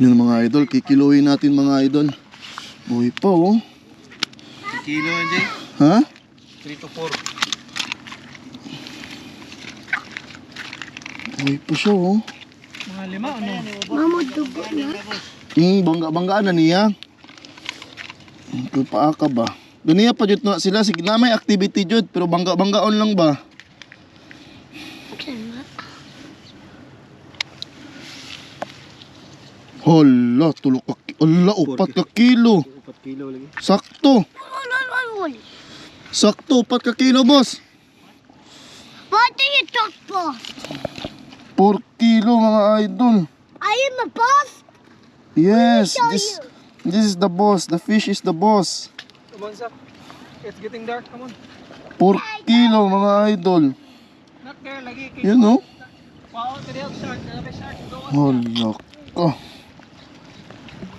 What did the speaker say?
Yun mga idol, kikiluhin natin mga idol. Buhay pa oh. Kilo yan, Jay? Ha? 3 to 4. Buhay pa siya oh. Mga 5, ano? Mamudugo na. Banggaan na niya. Ito pa ka ba? Ganiya pa jud na sila. Sige na may activity jud. Pero banggaon lang ba? Hala, hala, 4 ka kilo. 4 kilo lagi. Sakto. Sakto, 4 ka kilo, boss. What do you talk for? 4 kilo, mga idol. I am a boss. Yes, show this is the boss. The fish is the boss. Come on, Zach. It's getting dark. Come on. 4 kilo, mga idol. Not there, lagi. You know? Wow, the real shark. The shark. Go on. Hala ka.